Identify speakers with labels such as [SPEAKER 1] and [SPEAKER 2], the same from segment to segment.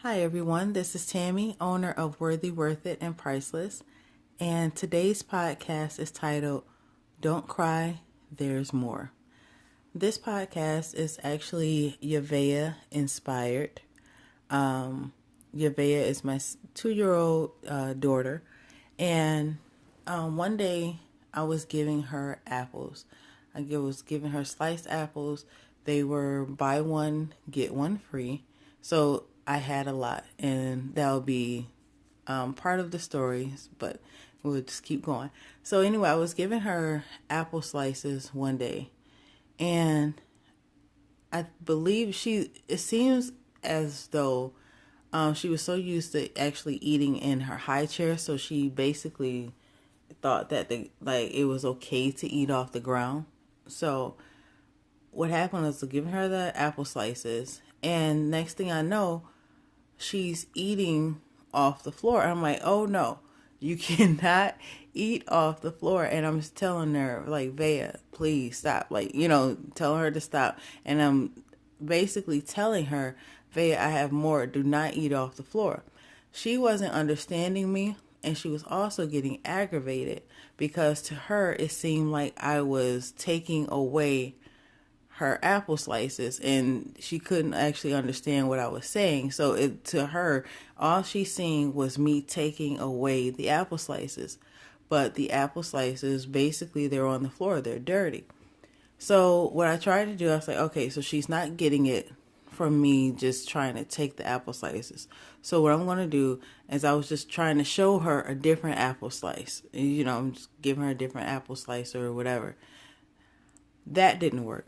[SPEAKER 1] Hi everyone, this is Tammy, owner of Worthy, Worth It, and Priceless, and today's podcast is titled Don't Cry, There's More. This podcast is actually Yavea inspired. Yavea is my 2-year-old daughter, and one day I was giving her apples. Was giving her sliced apples. They were buy one, get one free. So I had a lot, and that'll be part of the stories, but we'll just keep going. So anyway, I was giving her apple slices one day, and I believe it seems as though she was so used to actually eating in her high chair, so she basically thought that it was okay to eat off the ground. So what happened was giving her the apple slices, and next thing I know, she's eating off the floor. I'm like, oh no, you cannot eat off the floor. And I'm just telling her, like, Vea, please stop. Like, telling her to stop. And I'm basically telling her, Vea, I have more. Do not eat off the floor. She wasn't understanding me. And she was also getting aggravated because to her, it seemed like I was taking away her apple slices, and she couldn't actually understand what I was saying. So to her, all she seen was me taking away the apple slices. But the apple slices, basically, they're on the floor. They're dirty. So what I tried to do, I was like, okay, so she's not getting it from me just trying to take the apple slices. So what I'm going to do is I was just trying to show her a different apple slice. I'm just giving her a different apple slice or whatever. That didn't work,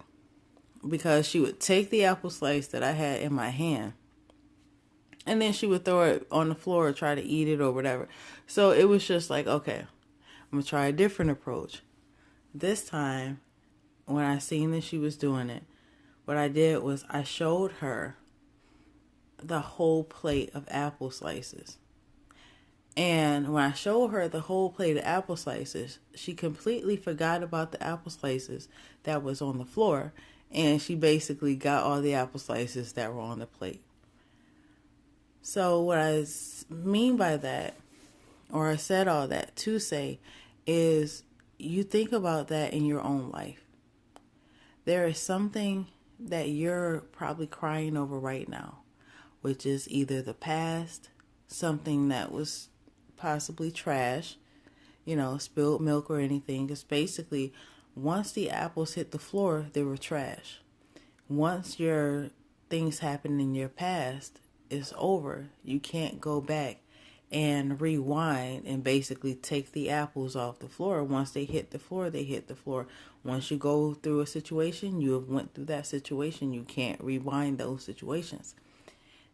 [SPEAKER 1] because she would take the apple slice that I had in my hand, and then she would throw it on the floor or try to eat it or whatever. So it was just like, okay, I'm going to try a different approach. This time, when I seen that she was doing it, what I did was I showed her the whole plate of apple slices. And when I showed her the whole plate of apple slices, she completely forgot about the apple slices that was on the floor. And she basically got all the apple slices that were on the plate. So what I mean by that, or I said all that to say, is you think about that in your own life. There is something that you're probably crying over right now, which is either the past, something that was possibly trash, spilled milk or anything. Because basically, once the apples hit the floor, they were trash. Once your things happen in your past, it's over. You can't go back and rewind and basically take the apples off the floor. Once they hit the floor, they hit the floor. Once you go through a situation, you have went through that situation. You can't rewind those situations.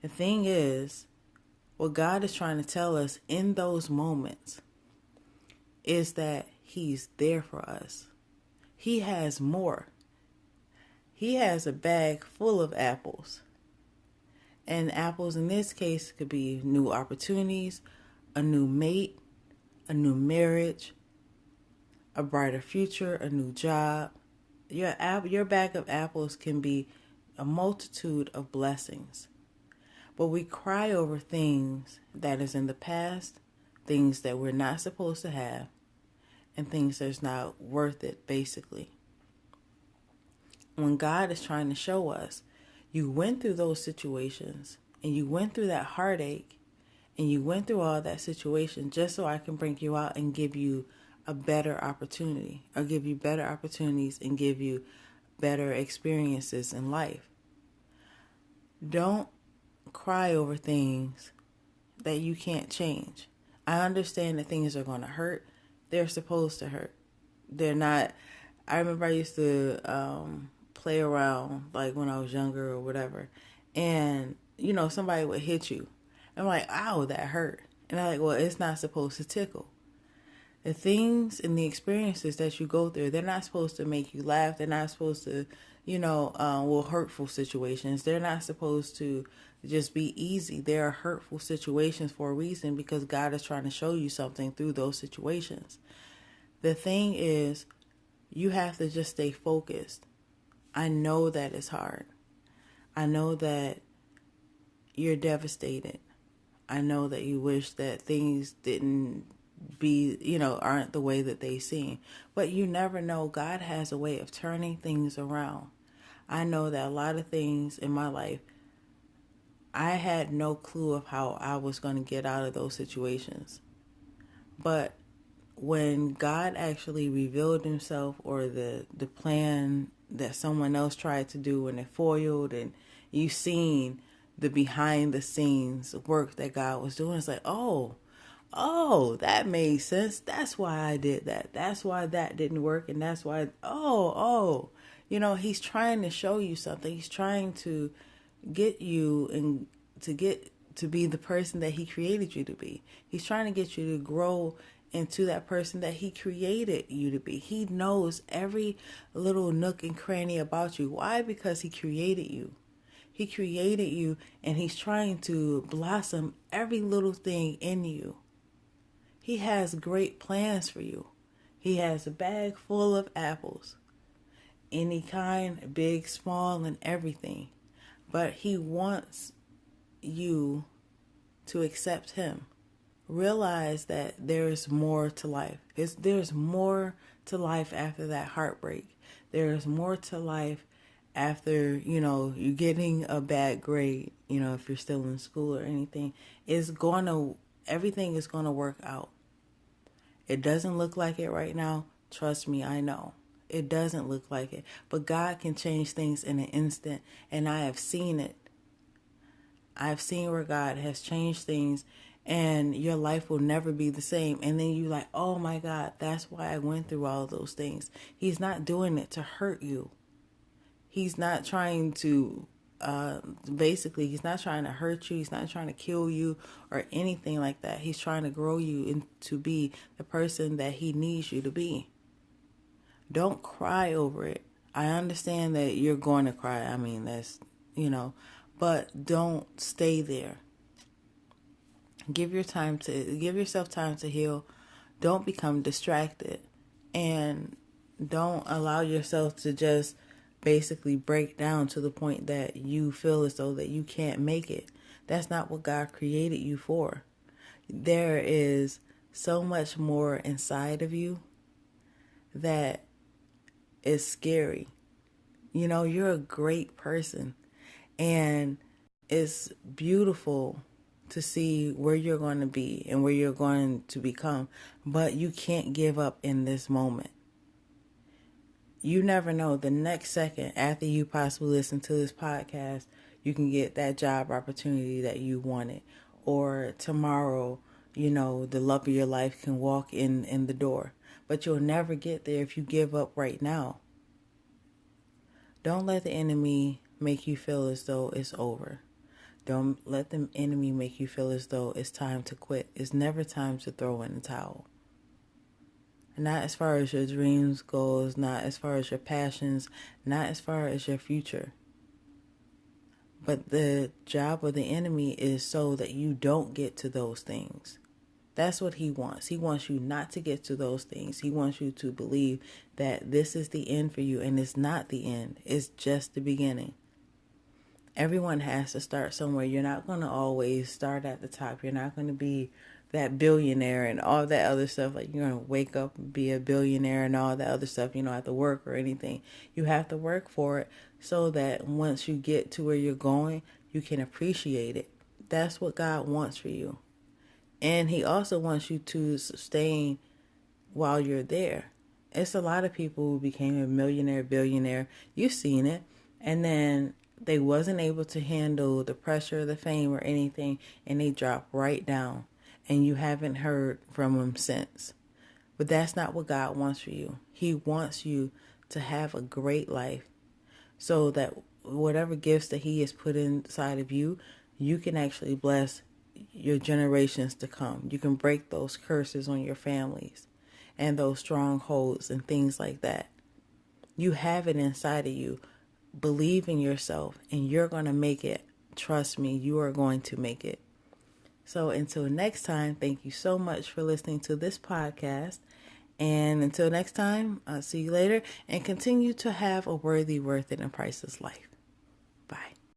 [SPEAKER 1] The thing is, what God is trying to tell us in those moments is that He's there for us. He has more. He has a bag full of apples. And apples in this case could be new opportunities, a new mate, a new marriage, a brighter future, a new job. Your bag of apples can be a multitude of blessings. But we cry over things that is in the past, things that we're not supposed to have, and things that's not worth it, basically. When God is trying to show us, you went through those situations, and you went through that heartache, and you went through all that situation just so I can bring you out and give you a better opportunity, or give you better opportunities and give you better experiences in life. Don't cry over things that you can't change. I understand that things are going to hurt. They're supposed to hurt. They're not. I remember I used to play around like when I was younger or whatever, and somebody would hit you. I'm like, ow, that hurt. And I'm like, well, it's not supposed to tickle. The things and the experiences that you go through, they're not supposed to make you laugh. They're not supposed to, hurtful situations. They're not supposed to just be easy. There are hurtful situations for a reason, because God is trying to show you something through those situations. The thing is, you have to just stay focused. I know that it's hard. I know that you're devastated. I know that you wish that things didn't aren't the way that they seem. But you never know. God has a way of turning things around. I know that a lot of things in my life, I had no clue of how I was going to get out of those situations. But when God actually revealed himself, or the plan that someone else tried to do and it foiled, and you seen the behind the scenes work that God was doing, it's like, oh, that made sense. That's why I did that. That's why that didn't work. And that's why, he's trying to show you something. He's trying to get you and to be the person that he created you to be. He's trying to get you to grow into that person that he created you to be. He knows every little nook and cranny about you. Why? Because he created you. He created you, and he's trying to blossom every little thing in you. He has great plans for you. He has a bag full of apples, any kind, big, small, and everything. But he wants you to accept him. Realize that there's more to life. There's more to life after that heartbreak. There's more to life after, you're getting a bad grade, if you're still in school or anything. Everything is going to work out. It doesn't look like it right now. Trust me, I know. It doesn't look like it. But God can change things in an instant, and I have seen it. I've seen where God has changed things, and your life will never be the same. And then you're like, oh my God, that's why I went through all of those things. He's not doing it to hurt you. He's not trying to, he's not trying to hurt you. He's not trying to kill you or anything like that. He's trying to grow you to be the person that he needs you to be. Don't cry over it. I understand that you're going to cry. I mean, that's, but don't stay there. Give yourself time to heal. Don't become distracted, and don't allow yourself to just basically break down to the point that you feel as though that you can't make it. That's not what God created you for. There is so much more inside of you that is scary. You're a great person, and it's beautiful to see where you're going to be and where you're going to become, but you can't give up in this moment. You never know, the next second after you possibly listen to this podcast, you can get that job opportunity that you wanted. Or tomorrow, the love of your life can walk in the door. But you'll never get there if you give up right now. Don't let the enemy make you feel as though it's over. Don't let the enemy make you feel as though it's time to quit. It's never time to throw in the towel. Not as far as your dreams goes, not as far as your passions, not as far as your future. But the job of the enemy is so that you don't get to those things. That's what he wants. He wants you not to get to those things. He wants you to believe that this is the end for you, and it's not the end. It's just the beginning. Everyone has to start somewhere. You're not going to always start at the top. You're not going to be that billionaire and all that other stuff. Like, you're going to wake up and be a billionaire and all that other stuff. You don't have to work or anything. You have to work for it so that once you get to where you're going, you can appreciate it. That's what God wants for you. And he also wants you to sustain while you're there. It's a lot of people who became a millionaire, billionaire. You've seen it. And then they wasn't able to handle the pressure, the fame, or anything, and they dropped right down. And you haven't heard from them since. But that's not what God wants for you. He wants you to have a great life so that whatever gifts that he has put inside of you, you can actually bless your generations to come. You can break those curses on your families and those strongholds and things like that. You have it inside of you. Believe in yourself, and you're going to make it. Trust me, you are going to make it. So until next time, thank you so much for listening to this podcast. And until next time, I'll see you later, and continue to have a worthy, worth it, and priceless life. Bye.